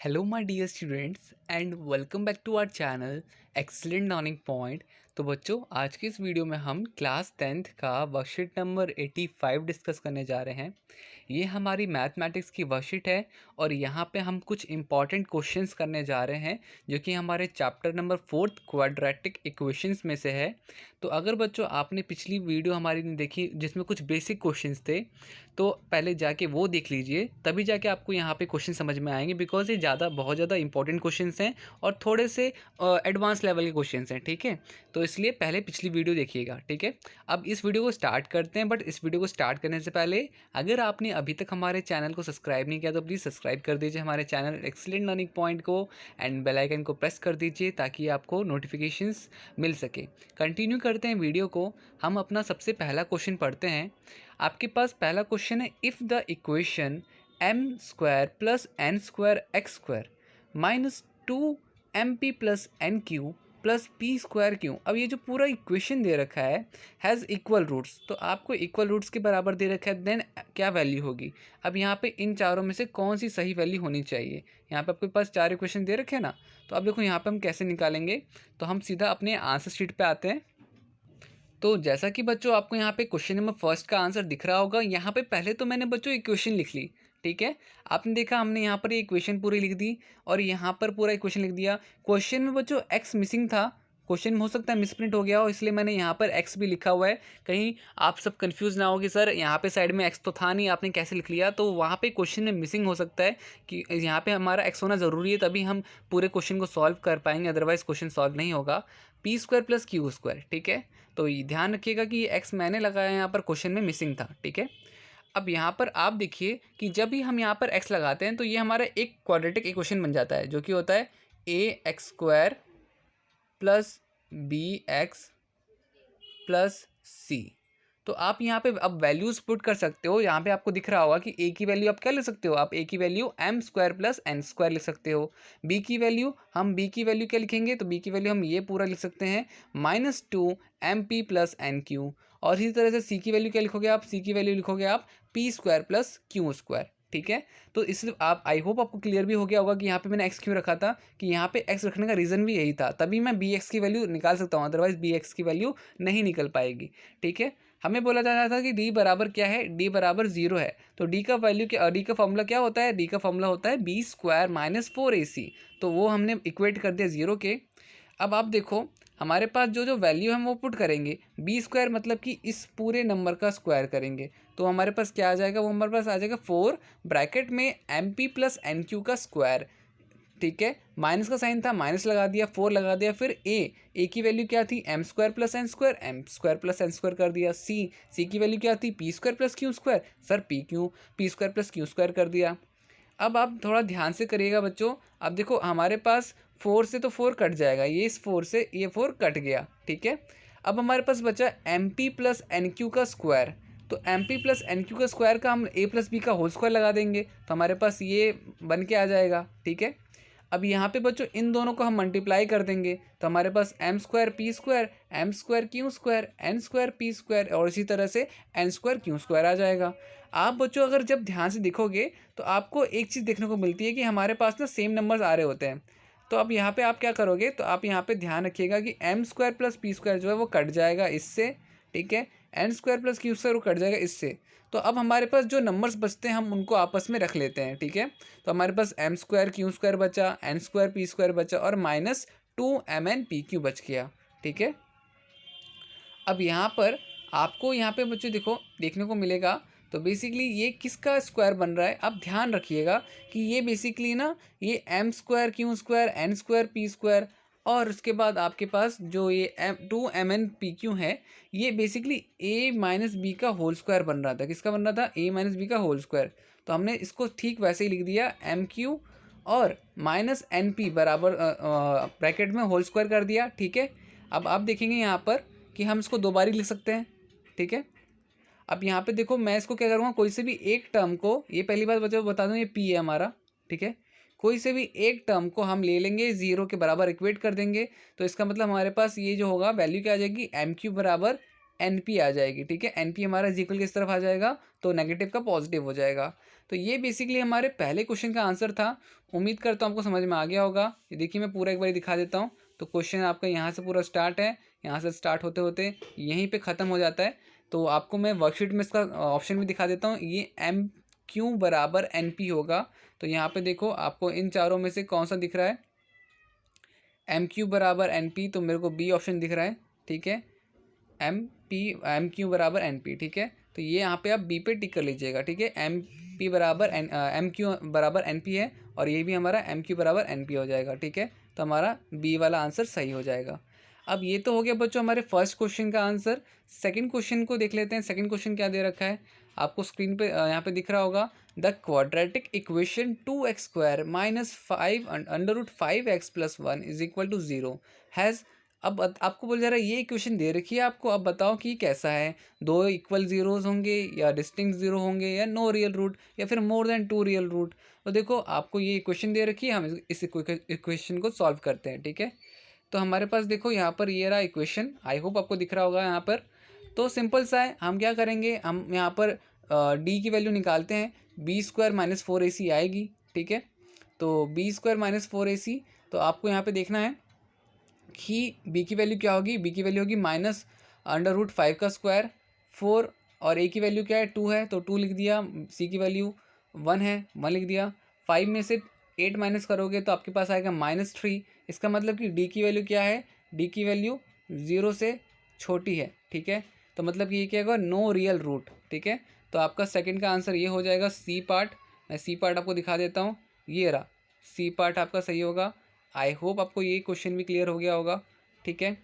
Hello my dear students and welcome back to our channel excellent learning point. तो बच्चों, आज की इस वीडियो में हम क्लास 10th का वर्कशीट नंबर 85 डिस्कस करने जा रहे हैं। ये हमारी मैथमेटिक्स की वर्कशीट है और यहाँ पे हम कुछ इंपॉर्टेंट क्वेश्चंस करने जा रहे हैं जो कि हमारे चैप्टर नंबर 4 क्वाड्रेटिक इक्वेशंस में से है। तो अगर बच्चों आपने पिछली वीडियो हमारी नहीं देखी जिसमें कुछ बेसिक क्वेश्चंस थे, तो पहले जाके वो देख लीजिए, तभी जाके आपको यहाँ पे क्वेश्चन समझ में आएंगे। बिकॉज ये बहुत ज़्यादा इंपॉर्टेंट क्वेश्चंस हैं और थोड़े से एडवांस लेवल के क्वेश्चंस हैं, ठीक है। तो इसलिए पहले पिछली वीडियो देखिएगा, ठीक है। अब इस वीडियो को स्टार्ट करते हैं, बट इस वीडियो को स्टार्ट करने से पहले अगर आपने अभी तक हमारे चैनल को सब्सक्राइब नहीं किया तो प्लीज़ सब्सक्राइब कर दीजिए हमारे चैनल एक्सीलेंट लर्निंग पॉइंट को एंड बेल आइकन को प्रेस कर दीजिए ताकि आपको नोटिफिकेशंस मिल सके। कंटिन्यू करते हैं वीडियो को। हम अपना सबसे पहला क्वेश्चन पढ़ते हैं। आपके पास पहला क्वेश्चन है, if the equation m square plus N square x square minus 2mp plus n q plus p square q. अब ये जो पूरा इक्वेशन दे रखा है हैज़ इक्वल रूट्स, तो आपको इक्वल रूट्स के बराबर दे रखा है, देन क्या वैल्यू होगी। अब यहाँ पे इन चारों में से कौन सी सही वैल्यू होनी चाहिए। यहाँ पे आपके पास चार इक्वेशन दे रखे हैं ना, तो अब देखो यहाँ पे हम कैसे निकालेंगे। तो हम सीधा अपने आंसर शीट पे आते हैं। तो जैसा कि बच्चों आपको यहाँ पे क्वेश्चन नंबर फर्स्ट का आंसर दिख रहा होगा, यहाँ पे पहले तो मैंने बच्चों इक्वेशन लिख ली, ठीक है। आपने देखा हमने यहाँ पर ये इक्वेशन पूरी लिख दी और यहाँ पर पूरा इक्वेशन लिख दिया। क्वेश्चन में बच्चों एक्स मिसिंग था, क्वेश्चन में हो सकता है मिसप्रिंट हो गया हो, इसलिए मैंने यहाँ पर एक्स भी लिखा हुआ है। कहीं आप सब कंफ्यूज ना हो कि सर यहाँ पे साइड में एक्स तो था नहीं, आपने कैसे लिख लिया। तो वहाँ पे क्वेश्चन में मिसिंग हो सकता है कि यहाँ पे हमारा एक्स होना ज़रूरी है, तभी हम पूरे क्वेश्चन को सॉल्व कर पाएंगे, अदरवाइज क्वेश्चन सॉल्व नहीं होगा। P square plus Q square, ठीक है। तो ये ध्यान रखिएगा कि ये एक्स मैंने लगाया यहाँ पर, क्वेश्चन में मिसिंग था, ठीक है। अब यहाँ पर आप देखिए कि जब भी हम यहाँ पर एक्स लगाते हैं तो ये हमारा एक क्वाड्रेटिक इक्वेशन बन जाता है, जो कि होता है a x square plus b x plus c. तो आप यहाँ पे अब वैल्यूज पुट कर सकते हो। यहाँ पे आपको दिख रहा होगा कि ए की वैल्यू आप क्या लिख सकते हो, आप ए की value m square plus N square लिख सकते हो। बी की वैल्यू क्या लिखेंगे, तो बी की वैल्यू हम ये पूरा लिख सकते हैं -2mp प्लस एन क्यू। और इसी तरह से सी की वैल्यू क्या लिखोगे आप, सी की वैल्यू लिखोगे आप P square plus Q square, ठीक है। तो इसलिए आप, आई होप आपको क्लियर भी हो गया होगा कि यहाँ पे मैंने एक्स क्यों रखा था, कि यहाँ पे एक्स रखने का रीज़न भी यही था, तभी मैं बी एक्स की वैल्यू निकाल सकता हूँ, अदरवाइज बी एक्स की वैल्यू नहीं निकल पाएगी, ठीक है। हमें बोला जा रहा था कि डी बराबर क्या है, डी बराबर 0 है। तो डी का वैल्यू क्या, डी का फॉर्मूला क्या होता है, डी का फॉर्मूला होता है बी स्क्वायर माइनस 4ac। तो वो हमने इक्वेट कर दिया 0 के। अब आप देखो हमारे पास जो जो वैल्यू हम वो पुट करेंगे, बी स्क्वायर मतलब कि इस पूरे नंबर का स्क्वायर करेंगे, तो हमारे पास क्या आ जाएगा, वो हमारे पास आ जाएगा 4 ब्रैकेट में m p plus n q का स्क्वायर, ठीक है। माइनस का साइन था, माइनस लगा दिया, 4 लगा दिया, फिर ए की वैल्यू क्या थी, M square plus N square, M square plus N square कर दिया। सी की वैल्यू क्या थी, P square plus Q square, sir P square plus Q square कर दिया। अब आप थोड़ा ध्यान से करिएगा बच्चों। अब देखो हमारे पास 4 से तो 4 कट जाएगा, ये इस 4 से ये 4 कट गया, ठीक है। अब हमारे पास बचा m p plus n q का स्क्वायर। तो m p plus n q का स्क्वायर का हम ए प्लस बी का होल स्क्वायर लगा देंगे, तो हमारे पास ये बन के आ जाएगा, ठीक है। अब यहाँ पे बच्चों इन दोनों को हम मल्टीप्लाई कर देंगे, तो हमारे पास m square p square, M square q square, n square p square, और इसी तरह से एन स्क्वायर क्यू स्क्वायर आ जाएगा। आप बच्चों अगर जब ध्यान से देखोगे तो आपको एक चीज़ देखने को मिलती है कि हमारे पास ना सेम नंबर्स आ रहे होते हैं। तो अब यहाँ पे आप क्या करोगे, तो आप यहाँ पे ध्यान रखिएगा कि m square plus p square जो है वो कट जाएगा इससे, ठीक है। N square plus Q square वो कट जाएगा इससे। तो अब हमारे पास जो नंबर्स बचते हैं हम उनको आपस में रख लेते हैं, ठीक है। तो हमारे पास एम स्क्वायर क्यू स्क्वायर बचा, एन स्क्वायर पी स्क्वायर बचा, और -2mn/pq बच गया, ठीक है। अब यहाँ पर आपको यहाँ पे बच्चों देखो देखने को मिलेगा, तो बेसिकली ये किसका स्क्वायर बन रहा है, आप ध्यान रखिएगा कि ये बेसिकली ना ये m square q square n square p square, और उसके बाद आपके पास जो ये m2mn/pq है, ये बेसिकली a माइनस बी का होल स्क्वायर बन रहा था। किसका बन रहा था, a माइनस बी का होल स्क्वायर। तो हमने इसको ठीक वैसे ही लिख दिया, एम क्यू और माइनस एन पी बराबर ब्रैकेट में होल स्क्वायर कर दिया, ठीक है। अब आप देखेंगे यहाँ पर कि हम इसको दो बार ही लिख सकते हैं, ठीक है। अब यहाँ पे देखो मैं इसको क्या करूँगा, कोई से भी एक टर्म को, ये पहली बात बता दूँ, ये पी है हमारा, ठीक है। कोई से भी एक टर्म को हम ले लेंगे, 0 के बराबर इक्वेट कर देंगे, तो इसका मतलब हमारे पास ये जो होगा वैल्यू क्या आ जाएगी, एम क्यू बराबर एन पी आ जाएगी, ठीक है। एन पी हमारा इक्वल किस तरफ आ जाएगा, तो नेगेटिव का पॉजिटिव हो जाएगा। तो ये बेसिकली हमारे पहले क्वेश्चन का आंसर था। उम्मीद करता हूँ आपको समझ में आ गया होगा। ये देखिए मैं पूरा एक बार दिखा देता हूँ। तो क्वेश्चन आपका यहाँ से पूरा स्टार्ट है, यहाँ से स्टार्ट होते होते यहीं पे ख़त्म हो जाता है। तो आपको मैं वर्कशीट में इसका ऑप्शन भी दिखा देता हूँ। ये MQ बराबर NP होगा। तो यहाँ पे देखो आपको इन चारों में से कौन सा दिख रहा है, MQ बराबर NP, तो मेरे को B ऑप्शन दिख रहा है। ठीक है, MQ बराबर NP। ठीक है, तो ये यहाँ पे आप B पे टिक कर लीजिएगा। ठीक है, MQ बराबर NP है और ये भी हमारा MQ बराबर NP हो जाएगा। ठीक है, तो हमारा B वाला आंसर सही हो जाएगा। अब ये तो हो गया बच्चों हमारे फर्स्ट क्वेश्चन का आंसर। सेकंड क्वेश्चन को देख लेते हैं। सेकंड क्वेश्चन क्या दे रखा है आपको स्क्रीन पे यहाँ पे दिख रहा होगा। The quadratic equation 2x² minus 5√5x+1 is equal to 0 has. अब आपको बोल जा रहा है ये इक्वेशन दे रखी है आपको, अब बताओ कि कैसा है, दो इक्वल ज़ीरोज़ होंगे या डिस्टिंक्ट ज़ीरो होंगे या नो रियल रूट या फिर मोर देन 2 रियल रूट। तो देखो आपको ये इक्वेशन दे रखी है, हम इस इक्वेशन को सॉल्व करते हैं। ठीक है, तो हमारे पास देखो यहाँ पर ये रहा इक्वेशन, आई होप आपको दिख रहा होगा यहाँ पर। तो सिंपल सा है, हम क्या करेंगे, हम यहाँ पर डी की वैल्यू निकालते हैं। B² माइनस 4AC आएगी। ठीक है, तो B² माइनस 4AC, तो आपको यहाँ पे देखना है कि B की वैल्यू क्या होगी। B की वैल्यू होगी -√5 का स्क्वायर 4, और A की वैल्यू क्या है 2 है तो 2 लिख दिया। C की वैल्यू 1 है 1 लिख दिया। 5 में से 8 माइनस करोगे तो आपके पास आएगा -3। इसका मतलब कि D की वैल्यू क्या है, D की वैल्यू 0 से छोटी है। ठीक है, तो मतलब कि ये क्या होगा, नो रियल रूट। ठीक है, तो आपका सेकंड का आंसर ये हो जाएगा C पार्ट। मैं C पार्ट आपको दिखा देता हूँ, ये रहा C पार्ट आपका सही होगा। आई होप आपको ये क्वेश्चन भी क्लियर हो गया होगा। ठीक है,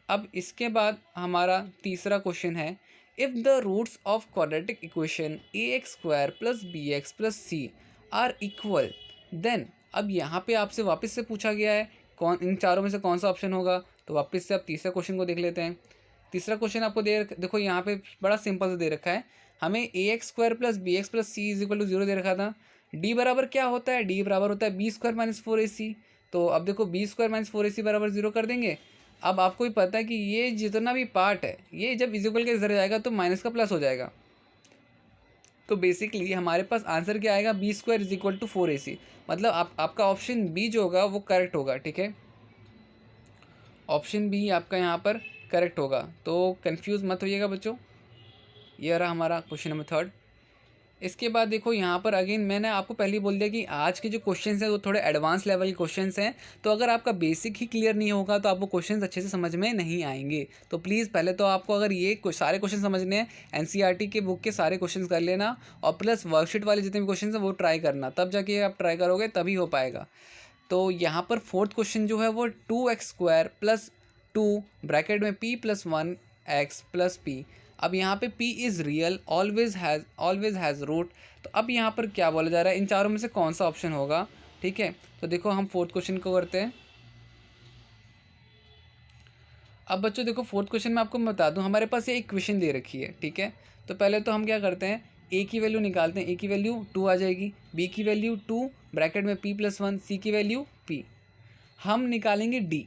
अब इसके बाद हमारा तीसरा क्वेश्चन है, if the roots of quadratic equation AX² plus BX plus C are equal then. अब यहाँ पे आपसे वापस से पूछा गया है कौन इन चारों में से कौन सा ऑप्शन होगा। तो वापस से आप तीसरा क्वेश्चन को देख लेते हैं। तीसरा क्वेश्चन आपको देखो यहाँ पे बड़ा सिंपल से दे रखा है, हमें AX² plus BX plus C is equal to 0 दे रखा था। D बराबर क्या होता है, D बराबर होता है B² माइनस 4AC। तो अब देखो B² माइनस 4AC बराबर 0 कर देंगे। अब आपको भी पता है कि ये जितना भी पार्ट है ये जब इक्वल के इधर जाएगा तो माइनस का प्लस हो जाएगा। तो बेसिकली हमारे पास आंसर क्या आएगा, B² is equal to 4AC। मतलब आपका ऑप्शन बी जो होगा वो करेक्ट होगा। ठीक है, ऑप्शन बी आपका यहाँ पर करेक्ट होगा, तो कंफ्यूज मत होइएगा बच्चों। ये रहा हमारा क्वेश्चन नंबर थर्ड। इसके बाद देखो यहाँ पर अगेन मैंने आपको पहले ही बोल दिया कि आज के जो क्वेश्चंस हैं वो थोड़े एडवांस लेवल के क्वेश्चंस हैं। तो अगर आपका बेसिक ही क्लियर नहीं होगा तो आपको क्वेश्चंस अच्छे से समझ में नहीं आएंगे। तो प्लीज़ पहले तो आपको अगर ये सारे क्वेश्चन समझने हैं, NCERT के बुक के सारे क्वेश्चन कर लेना और प्लस वर्कशीट वाले जितने भी क्वेश्चन हैं वो ट्राई करना, तब जाके आप ट्राई करोगे तभी हो पाएगा। तो यहाँ पर फोर्थ क्वेश्चन जो है वो 2x² प्लस 2 ब्रैकेट में p plus 1x plus p। अब यहाँ पे p is real, always has root. तो अब यहाँ पर क्या बोला जा रहा है, इन चारों में से कौन सा ऑप्शन होगा। ठीक है, तो देखो हम फोर्थ क्वेश्चन को करते हैं। अब बच्चों देखो फोर्थ क्वेश्चन में आपको बता दूं, हमारे पास ये इक्वेशन दे रखी है। ठीक है, तो पहले तो हम क्या करते हैं, a की वैल्यू निकालते हैं। a की वैल्यू 2 आ जाएगी, b की वैल्यू 2 ब्रैकेट में p प्लस 1, c की वैल्यू p। हम निकालेंगे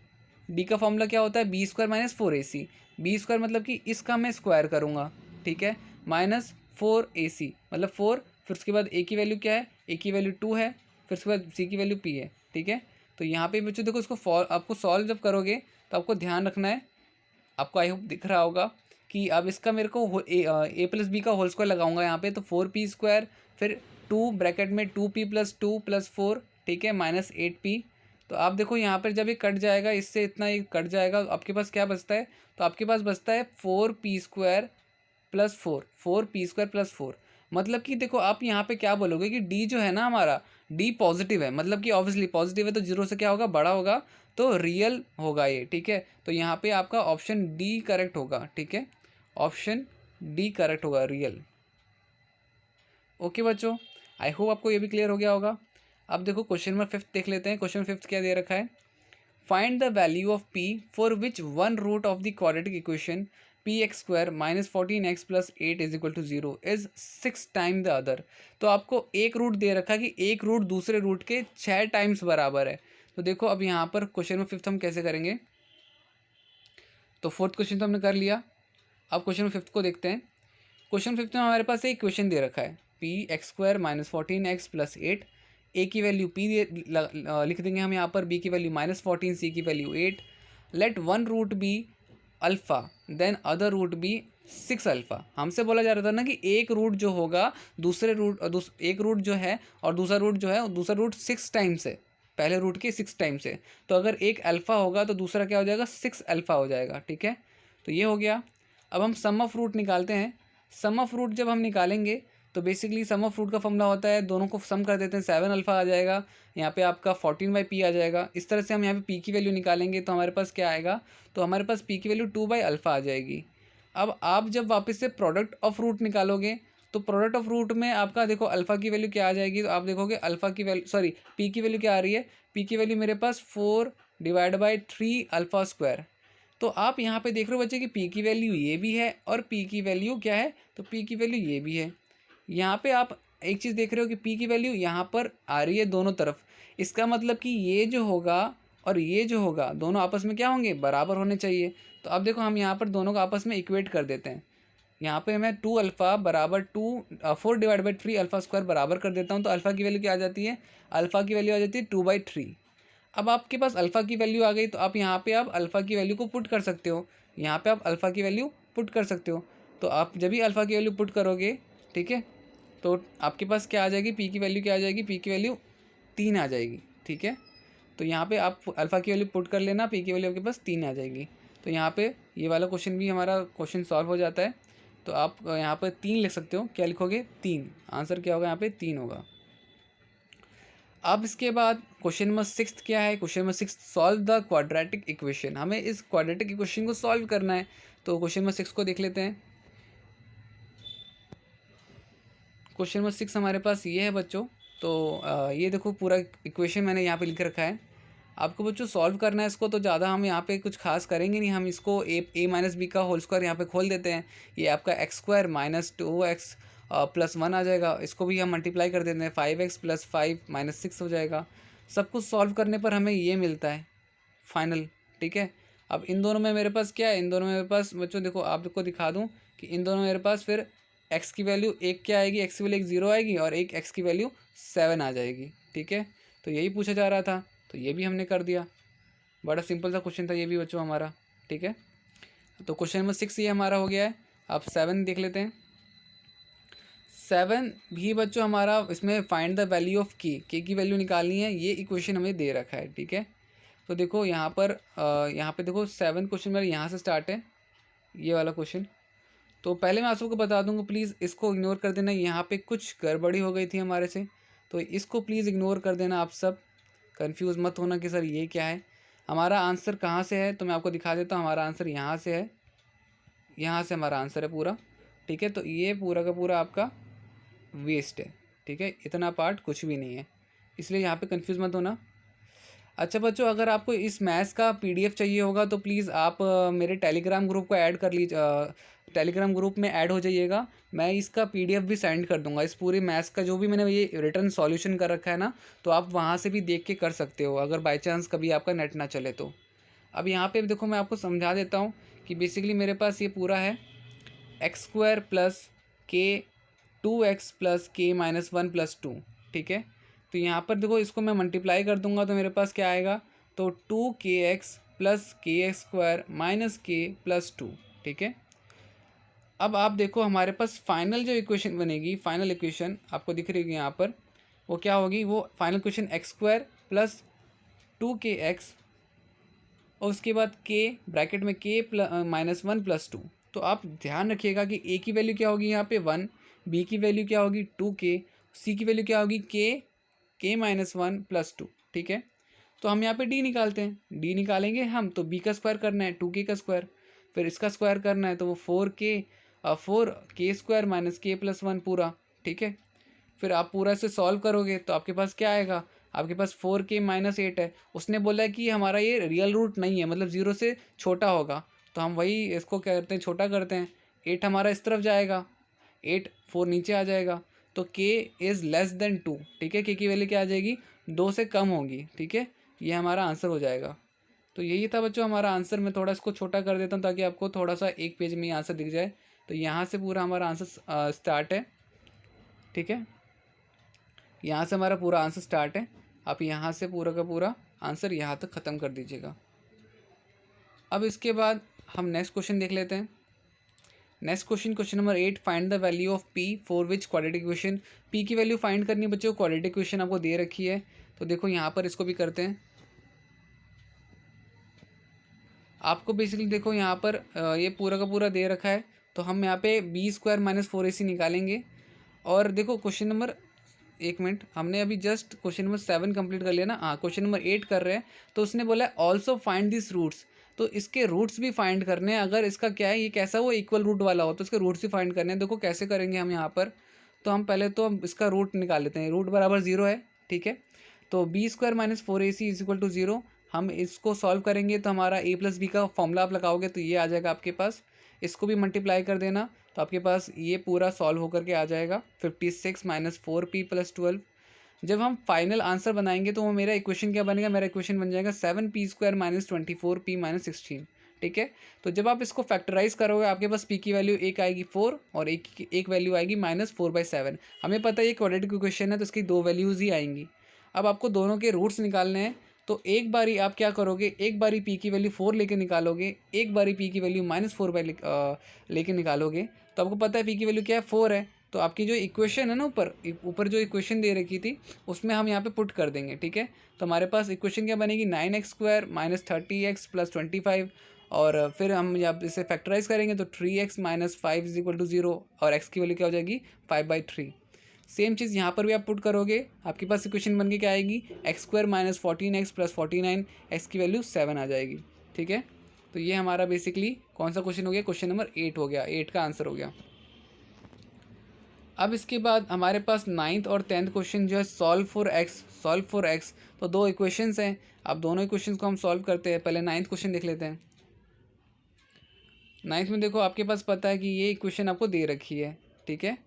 d का फॉर्मूला क्या होता है, B² माइनस 4AC। B² मतलब कि इसका मैं स्क्वायर करूँगा। ठीक है, माइनस 4AC मतलब 4, फिर उसके बाद a की वैल्यू क्या है, a की वैल्यू 2 है, फिर उसके बाद c की वैल्यू p है। ठीक है, तो यहाँ पे बच्चों देखो इसको आपको सॉल्व जब करोगे तो आपको ध्यान रखना है, आपको आई होप दिख रहा होगा कि अब इसका मेरे को a प्लस बी का होल स्क्वायर लगाऊंगा यहाँ पे, तो 4p², फिर 2 ब्रैकेट में 2p प्लस 2 प्लस 4। ठीक है, माइनस 8p। तो आप देखो यहाँ पर जब ये कट जाएगा, इससे इतना ये कट जाएगा, आपके पास क्या बचता है, तो आपके पास बचता है 4p² प्लस 4p² प्लस 4। मतलब कि देखो आप यहाँ पे क्या बोलोगे कि d जो है ना हमारा, d पॉजिटिव है, मतलब कि ऑब्वियसली पॉजिटिव है तो 0 से क्या होगा, बड़ा होगा, तो रियल होगा ये। ठीक है, तो यहाँ पे आपका ऑप्शन डी करेक्ट होगा। ठीक है, ऑप्शन डी करेक्ट होगा, रियल। ओके बच्चों, आई होप आपको ये भी क्लियर हो गया होगा। अब देखो क्वेश्चन नंबर 5 देख लेते हैं। क्वेश्चन 5 क्या दे रखा है, find the value of p for which one root of the quadratic equation px² minus 14x plus 8 is equal to 0 is 6 time the other. तो आपको एक रूट दे रखा है कि एक रूट दूसरे रूट के 6 टाइम्स बराबर है। तो देखो अब यहाँ पर क्वेश्चन नंबर 5 हम कैसे करेंगे। तो फोर्थ क्वेश्चन तो हमने कर लिया, अब क्वेश्चन नंबर 5 को देखते हैं। क्वेश्चन 5 में हमारे पास एक क्वेश्चन दे रखा है। P x square minus 14x plus 8, ए की वैल्यू पी लिख देंगे हम यहाँ पर, बी की वैल्यू -14, सी की value 8। Let one root be alpha then other root be 6 alpha. हमसे बोला जा रहा था ना कि एक रूट जो होगा दूसरे रूट एक रूट जो है और दूसरा रूट जो है, दूसरा रूट 6 टाइम्स है पहले रूट के 6 टाइम्स है। तो अगर एक अल्फ़ा होगा तो दूसरा क्या हो जाएगा, 6 अल्फ़ा हो जाएगा। ठीक है, तो ये हो गया। अब हम सम ऑफ रूट निकालते हैं। सम ऑफ रूट जब हम निकालेंगे तो बेसिकली सम ऑफ रूट का फॉर्मूला होता है, दोनों को सम कर देते हैं, 7 अल्फ़ा आ जाएगा, यहाँ पे आपका 14/p आ जाएगा। इस तरह से हम यहाँ पे p की वैल्यू निकालेंगे तो हमारे पास क्या आएगा, तो हमारे पास p की वैल्यू 2/अल्फ़ा आ जाएगी। अब आप जब वापस से प्रोडक्ट ऑफ रूट निकालोगे तो प्रोडक्ट ऑफ रूट में आपका देखो अल्फ़ा की वैल्यू क्या आ जाएगी, तो आप देखोगे अल्फ़ा की वैल्यू सॉरी p की वैल्यू क्या आ रही है, p की वैल्यू मेरे पास 4/3 अल्फ़ा स्क्वायर। तो आप यहाँ पे देख रहे हो बच्चे कि p की वैल्यू ये भी है और p की वैल्यू क्या है, तो p की वैल्यू ये भी है। यहाँ पे आप एक चीज़ देख रहे हो कि p की वैल्यू यहाँ पर आ रही है दोनों तरफ। इसका मतलब कि ये जो होगा और ये जो होगा दोनों आपस में क्या होंगे, बराबर होने चाहिए। तो अब देखो हम यहाँ पर दोनों को आपस में इक्वेट कर देते हैं। यहाँ पे मैं 2 अल्फ़ा बराबर 4/3 अल्फ़ा स्क्वायर बराबर कर देता हूँ, तो अल्फ़ा की वैल्यू क्या आ जाती है, अल्फ़ा की वैल्यू आ जाती है 2/3। अब आपके पास अल्फ़ा की वैल्यू आ गई तो आप यहाँ पे आप अल्फ़ा की वैल्यू को पुट कर सकते हो, यहाँ पे आप अल्फ़ा की वैल्यू पुट कर सकते हो। तो आप जब भी अल्फ़ा की वैल्यू पुट करोगे, ठीक है, तो आपके पास क्या आ जाएगी, पी की वैल्यू क्या आ जाएगी, पी की वैल्यू 3 आ जाएगी। ठीक है, तो यहाँ पे आप अल्फ़ा की वैल्यू पुट कर लेना, पी की वैल्यू आपके पास 3 आ जाएगी। तो यहाँ पे ये वाला क्वेश्चन भी हमारा क्वेश्चन सॉल्व हो जाता है। तो आप यहाँ पर 3 लिख सकते हो, क्या लिखोगे 3, आंसर क्या होगा यहाँ पे 3 होगा। अब इसके बाद क्वेश्चन नंबर 6 क्या है, question number 6 solve the quadratic equation. हमें इस क्वाड्रेटिक इक्वेशन को सॉल्व करना है। तो क्वेश्चन नंबर 6 को देख लेते हैं। क्वेश्चन नंबर 6 हमारे पास ये है बच्चों। तो ये देखो पूरा इक्वेशन मैंने यहाँ पे लिख रखा है, आपको बच्चों सॉल्व करना है इसको। तो ज़्यादा हम यहाँ पे कुछ खास करेंगे नहीं, हम इसको ए माइनस बी का होल स्क्वायर यहाँ पे खोल देते हैं। ये आपका x square minus 2x plus 1 आ जाएगा, इसको भी हम मल्टीप्लाई कर देते हैं, 5x प्लस 5 माइनस 6 हो जाएगा। सब कुछ सॉल्व करने पर हमें ये मिलता है फाइनल। ठीक है, अब इन दोनों में मेरे पास क्या है, इन दोनों में मेरे पास बच्चों देखो आपको दिखा दूँ कि इन दोनों में मेरे पास फिर एक्स की वैल्यू एक क्या आएगी, एक्स की वैल्यू एक 0 आएगी और एक एक्स की वैल्यू 7 आ जाएगी। ठीक है, तो यही पूछा जा रहा था, तो ये भी हमने कर दिया। बड़ा सिंपल सा क्वेश्चन था ये भी बच्चों हमारा। ठीक है, तो क्वेश्चन नंबर 6 ये हमारा हो गया है। अब 7 देख लेते हैं। 7 भी बच्चों हमारा इसमें फाइंड द वैल्यू ऑफ के की वैल्यू निकालनी है, ये इक्वेशन हमें दे रखा है। ठीक है, तो देखो यहाँ पर यहाँ पे देखो 7 क्वेश्चन मेरा यहाँ से स्टार्ट है, ये वाला क्वेश्चन। तो पहले मैं आप सबको बता दूंगा, प्लीज़ इसको इग्नोर कर देना, यहाँ पे कुछ गड़बड़ी हो गई थी हमारे से, तो इसको प्लीज़ इग्नोर कर देना। आप सब कंफ्यूज मत होना कि सर ये क्या है। हमारा आंसर कहाँ से है, तो मैं आपको दिखा देता हूँ। हमारा आंसर यहाँ से है, यहाँ से हमारा आंसर है पूरा। ठीक है, तो ये पूरा का पूरा आपका वेस्ट है। ठीक है, इतना पार्ट कुछ भी नहीं है, इसलिए यहाँ पे कंफ्यूज मत होना। अच्छा बच्चों, अगर आपको इस मैथ्स का पीडीएफ चाहिए होगा तो प्लीज़ आप मेरे टेलीग्राम ग्रुप को ऐड कर लीजिए, टेलीग्राम ग्रुप में ऐड हो जाइएगा। मैं इसका पीडीएफ भी सेंड कर दूंगा, इस पूरे मैथ्स का जो भी मैंने ये रिटर्न सॉल्यूशन कर रखा है ना, तो आप वहाँ से भी देख के कर सकते हो अगर बाई चांस कभी आपका नेट ना चले तो। अब यहाँ पे देखो मैं आपको समझा देता हूँ कि बेसिकली मेरे पास ये पूरा है एक्स स्क्वायर प्लस के 2x प्लस के माइनस 1 प्लस 2। ठीक है, तो यहाँ पर देखो इसको मैं मल्टीप्लाई कर दूंगा तो मेरे पास क्या आएगा, तो 2kx प्लस के एक्स स्क्वायर माइनस के प्लस 2। ठीक है, अब आप देखो हमारे पास फाइनल जो इक्वेशन बनेगी, फाइनल इक्वेशन आपको दिख रही होगी यहाँ पर, वो क्या होगी, वो final equation x square plus 2kx और उसके बाद के ब्रैकेट में के माइनस 1 प्लस 2। तो आप ध्यान रखिएगा कि ए की वैल्यू क्या होगी यहाँ पे 1, बी की वैल्यू क्या होगी 2k, सी की वैल्यू क्या होगी के माइनस 1 प्लस 2। ठीक है, तो हम यहाँ पे डी निकालते हैं, डी निकालेंगे हम तो बी का स्क्वायर करना है 2k का स्क्वायर, फिर इसका स्क्वायर करना है तो वो 4k स्क्वायर माइनस के प्लस 1 पूरा। ठीक है, फिर आप पूरा से सॉल्व करोगे तो आपके पास क्या आएगा, आपके पास 4k माइनस 8 है। उसने बोला है कि हमारा ये रियल रूट नहीं है, मतलब 0 से छोटा होगा, तो हम वही इसको क्या करते हैं, छोटा करते हैं। 8 हमारा इस तरफ जाएगा, 8 4 नीचे आ जाएगा, तो k इज़ लेस देन 2। ठीक है, k की वैल्यू क्या आ जाएगी, 2 से कम होगी। ठीक है, ये हमारा आंसर हो जाएगा। तो यही था बच्चों हमारा आंसर। मैं थोड़ा इसको छोटा कर देता हूँ ताकि आपको थोड़ा सा एक पेज में ही आंसर दिख जाए। तो यहाँ से पूरा हमारा आंसर स्टार्ट है। ठीक है, यहाँ से हमारा पूरा आंसर स्टार्ट है। आप यहाँ से पूरा का पूरा आंसर यहाँ तक ख़त्म कर दीजिएगा। अब इसके बाद हम नेक्स्ट क्वेश्चन देख लेते हैं। Next question, question number 8, find the value of P for which quadratic equation. P की वैल्यू फाइंड करनी है बच्चों, क्वाड्रेटिक इक्वेशन आपको दे रखी है। तो देखो यहाँ पर इसको भी करते हैं। आपको बेसिकली देखो यहाँ पर ये पूरा का पूरा दे रखा है, तो हम यहाँ पे बी स्क्वायर माइनस 4ac निकालेंगे। और देखो क्वेश्चन नंबर, एक मिनट, हमने अभी जस्ट क्वेश्चन नंबर 7 कंप्लीट कर लिया ना। हाँ, क्वेश्चन नंबर 8 कर रहे हैं। तो उसने बोला है ऑल्सो फाइंड दिस रूट्स, तो इसके रूट्स भी फाइंड करने हैं। अगर इसका क्या है, ये कैसा वो इक्वल रूट वाला हो तो इसके रूट्स भी फाइंड करने हैं। देखो कैसे करेंगे हम यहाँ पर। तो हम पहले तो हम इसका रूट निकाल लेते हैं। रूट बराबर 0 है, ठीक है। तो b square minus 4ac is equal to 0। हम इसको सॉल्व करेंगे तो हमारा a प्लस बी का फॉर्मूला आप लगाओगे तो ये आ जाएगा आपके पास। इसको भी मल्टीप्लाई कर देना तो आपके पास ये पूरा सॉल्व होकर के आ जाएगा 56 माइनस 4p प्लस 12। जब हम फाइनल आंसर बनाएंगे तो वो मेरा इक्वेशन क्या बनेगा, मेरा इक्वेशन बन जाएगा 7p square minus 24p minus 16, ठीक है। तो जब आप इसको फैक्टराइज करोगे आपके पास p की वैल्यू एक आएगी 4 और एक वैल्यू आएगी माइनस 4/7। हमें पता है ये क्वाड्रेटिक इक्वेशन है तो इसकी दो वैल्यूज़ ही आएंगी। अब आपको दोनों के रूट्स निकालने हैं। तो एक बारी आप क्या करोगे, एक बारी p की वैल्यू 4 लेके निकालोगे, एक बारी p की वैल्यू माइनस 4 लेके निकालोगे। तो आपको पता है p की वैल्यू क्या है, 4 है। तो आपकी जो इक्वेशन है ना, ऊपर जो इक्वेशन दे रखी थी उसमें हम यहाँ पे पुट कर देंगे, ठीक है। तो हमारे पास इक्वेशन क्या बनेगी, 9x square minus 30x plus 25। और फिर हम यहाँ इसे फैक्टराइज करेंगे तो 3x minus 5 is equal to 0 और x की वैल्यू क्या हो जाएगी 5/3। सेम चीज़ यहाँ पर भी आप पुट करोगे, आपके पास इक्वेशन बन के क्या आएगी, x square minus 14x plus 49, x की वैल्यू 7 आ जाएगी, ठीक है। तो ये हमारा बेसिकली कौन सा क्वेश्चन हो गया, क्वेश्चन नंबर 8 हो गया, 8 का आंसर हो गया। अब इसके बाद हमारे पास 9th और 10th क्वेश्चन जो है सॉल्व फॉर एक्स। तो दो इक्वेशंस हैं, अब दोनों इक्वेशंस को हम सॉल्व करते हैं। पहले 9th क्वेश्चन देख लेते हैं। 9th में देखो आपके पास पता है कि ये इक्वेशन आपको दे रखी है, ठीक है।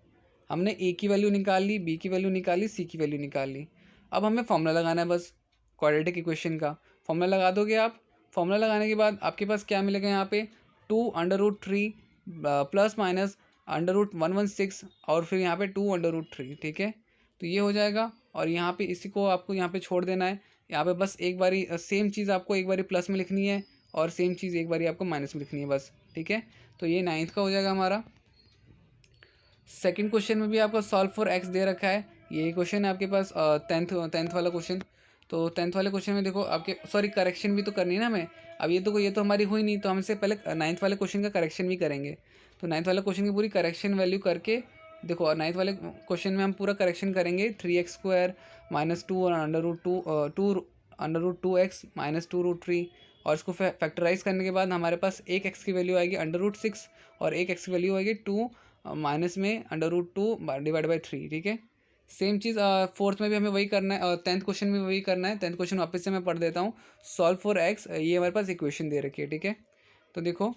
हमने ए की वैल्यू निकाल ली, बी की वैल्यू निकाल ली, सी की वैल्यू निकाल ली। अब हमें फॉर्मूला लगाना है बस क्वाड्रेटिक इक्वेशन का। फॉर्मूला लगा दोगे आप। फॉर्मूला लगाने के बाद आपके पास क्या मिलेगा यहाँ पे, 2√3 प्लस माइनस √116 और फिर यहाँ पे 2√3, ठीक है। तो ये हो जाएगा और यहाँ पे इसी को आपको यहाँ पे छोड़ देना है। यहाँ पे बस एक बारी सेम चीज़ आपको एक बारी प्लस में लिखनी है और सेम चीज़ एक बारी आपको माइनस में लिखनी है बस, ठीक है। तो ये 9th का हो जाएगा हमारा। सेकंड क्वेश्चन में भी आपका सॉल्व फॉर एक्स दे रखा है। ये क्वेश्चन है आपके पास 10th वाला क्वेश्चन। तो 10th वाले क्वेश्चन में देखो आपके, सॉरी करेक्शन भी तो करनी है ना हमें। अब ये तो हमारी हुई नहीं, तो हम इससे पहले 9th वाले क्वेश्चन का करेक्शन भी करेंगे। तो 9th वाले क्वेश्चन की पूरी करेक्शन वैल्यू करके देखो, और 9th वाले क्वेश्चन में हम पूरा करेक्शन करेंगे। 3x स्क्वायर माइनस 2 और अंडर रूट 2x माइनस 2√3 और इसको फैक्टराइज करने के बाद हमारे पास एक x की वैल्यू आएगी √6 और एक x की वैल्यू आएगी 2 माइनस में √2 डिवाइड बाई 3, ठीक है। सेम चीज़ फोर्थ में भी हमें वही करना है और 10th क्वेश्चन में वही करना है। 10th क्वेश्चन वापस से मैं पढ़ देता हूँ। सॉल्व फॉर एक्स, ये हमारे पास इक्वेशन दे रखी है, ठीक है। तो देखो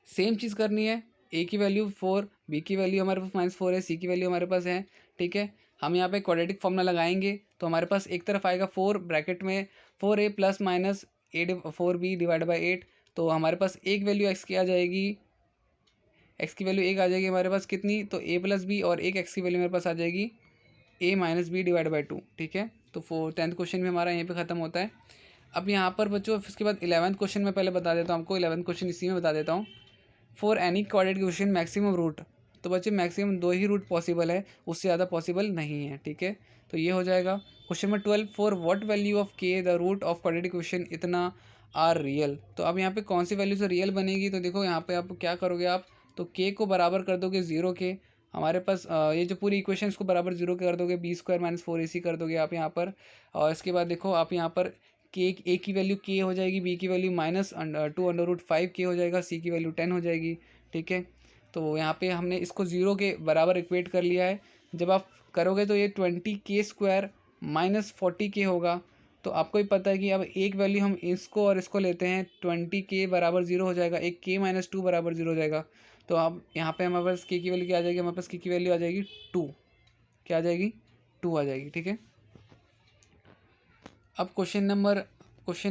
सेम चीज़ करनी है। ए की वैल्यू 4, बी की वैल्यू हमारे पास -4 है, सी की वैल्यू हमारे पास है, ठीक है। हम यहाँ पे क्वाड्रेटिक फॉर्मूला लगाएंगे तो हमारे पास एक तरफ आएगा 4 ब्रैकेट में 4a plus minus 4b divide by 8। तो हमारे पास एक वैल्यू एक्स की आ जाएगी, एक्स की वैल्यू एक आ जाएगी हमारे पास कितनी, तो a प्लस बी और एक एक्स की वैल्यू मेरे पास आ जाएगी a minus b divide by 2, ठीक है। तो 10th क्वेश्चन भी हमारा यहीं पे ख़त्म होता है। अब यहाँ पर बच्चों उसके बाद 11th क्वेश्चन में पहले बता देता हूँ आपको। 11th क्वेश्चन इसी में बता देता हूँ। For any quadratic equation maximum root, तो बच्चे मैक्सिमम 2 ही रूट पॉसिबल है, उससे ज़्यादा पॉसिबल नहीं है, ठीक है। तो ये हो जाएगा। Question number 12, for what value of k the root of quadratic equation इतना आर रियल। तो अब यहाँ पे कौन सी वैल्यू से रियल बनेगी, तो देखो यहाँ पे आप क्या करोगे, आप तो के को बराबर कर दोगे 0 के। हमारे पास ये जो पूरी इक्वेशन इसको बराबर 0 के कर दोगे, बी स्क्वायर माइनस 4ac कर दोगे आप यहाँ पर। और इसके बाद देखो आप यहाँ पर के, ए की वैल्यू के हो जाएगी, बी की वैल्यू -2√5 के हो जाएगा, सी की वैल्यू 10 हो जाएगी, ठीक है। तो यहाँ पे हमने इसको 0 के बराबर इक्वेट कर लिया है। जब आप करोगे तो ये 20k स्क्वायर माइनस 40k होगा। तो आपको ही पता है कि अब एक वैल्यू हम इसको और इसको लेते हैं, 20k बराबर 0 हो जाएगा, एक k माइनस 2 बराबर 0 हो जाएगा। तो अब यहाँ पे हमारे पास k की वैल्यू क्या आ जाएगी, हमारे पास k की वैल्यू आ जाएगी 2, क्या आ जाएगी 2 आ जाएगी, ठीक है। अब क्वेश्चन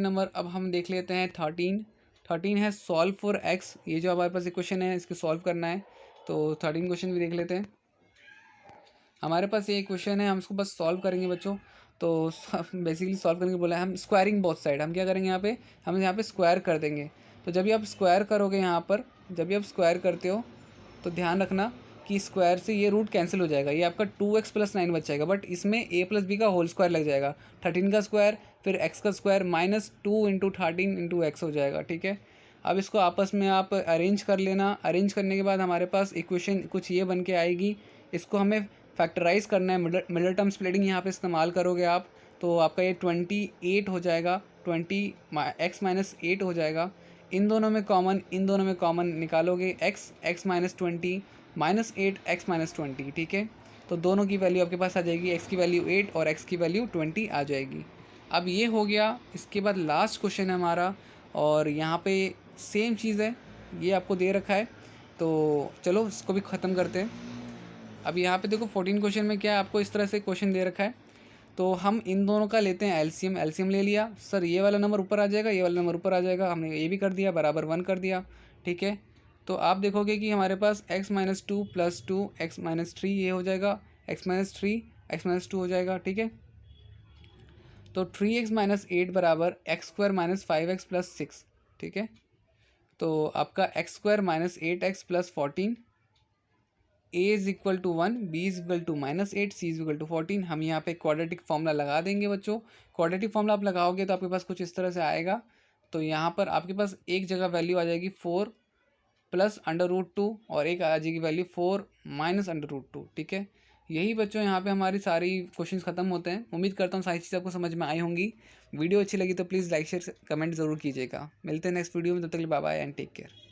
नंबर अब हम देख लेते हैं 13 है सॉल्व फॉर एक्स। ये जो हमारे पास इक्वेशन है इसको सॉल्व करना है। तो 13 क्वेश्चन भी देख लेते हैं। हमारे पास ये क्वेश्चन है, हम इसको बस सॉल्व करेंगे बच्चों। तो बेसिकली सॉल्व करने के बोला है, हम स्क्वायरिंग बोथ साइड, हम क्या करेंगे यहाँ पे, हम यहाँ पे स्क्वायर कर देंगे। तो जब भी आप स्क्वायर करोगे यहाँ पर, जब भी आप स्क्वायर करते हो तो ध्यान रखना कि स्क्वायर से ये रूट कैंसिल हो जाएगा, ये आपका 2x+9 बच जाएगा, बट इसमें a+b का होल स्क्वायर लग जाएगा, 13 का स्क्वायर फिर x का स्क्वायर -2 × 13 × x हो जाएगा, ठीक है। अब इसको आपस में आप अरेंज कर लेना। अरेंज करने के बाद हमारे पास इक्वेशन कुछ ये बन के आएगी। इसको हमें फैक्टराइज करना है, मिडल टर्म स्प्लिटिंग यहाँ पे इस्तेमाल करोगे आप, तो आपका ये 28 हो जाएगा, 20x-8 हो जाएगा। इन दोनों में कॉमन निकालोगे, x-20 -8 x-20, ठीक है। तो दोनों की वैल्यू आपके पास आ जाएगी, x की वैल्यू 8 और x की वैल्यू 20 आ जाएगी। अब ये हो गया। इसके बाद लास्ट क्वेश्चन है हमारा, और यहाँ पे सेम चीज़ है, ये आपको दे रखा है, तो चलो इसको भी ख़त्म करते हैं। अब यहाँ पे देखो 14 क्वेश्चन में क्या है, आपको इस तरह से क्वेश्चन दे रखा है, तो हम इन दोनों का लेते हैं एलसीएम। एलसीएम ले लिया, सर ये वाला नंबर ऊपर आ जाएगा, ये वाला नंबर ऊपर आ जाएगा, हमने ये भी कर दिया, बराबर 1 कर दिया, ठीक है। तो आप देखोगे कि हमारे पास x-2 + 2 x-3 ये हो जाएगा, x-3 x-2 हो जाएगा, ठीक है। तो 3x-8 बराबर x² - 5x + 6, ठीक है। तो आपका x² - 8x + 14, a is equal to 1, b is equal to -8, c is equal to 14। हम यहाँ पे क्वाड्रेटिक फॉर्मूला लगा देंगे बच्चों। क्वाड्रेटिक फॉर्मूला आप लगाओगे तो आपके पास कुछ इस तरह से आएगा। तो यहाँ पर आपके पास एक जगह वैल्यू आ जाएगी 4 + √2 और एक आ जाएगी वैल्यू 4 - √2, ठीक है। यही बच्चों यहाँ पे हमारी सारी क्वेश्चंस ख़त्म होते हैं। उम्मीद करता हूँ सारी चीज़ आपको समझ में आई होंगी। वीडियो अच्छी लगी तो प्लीज़ लाइक शेयर कमेंट ज़रूर कीजिएगा। मिलते हैं नेक्स्ट वीडियो में, तब तक के लिए bye bye and take care.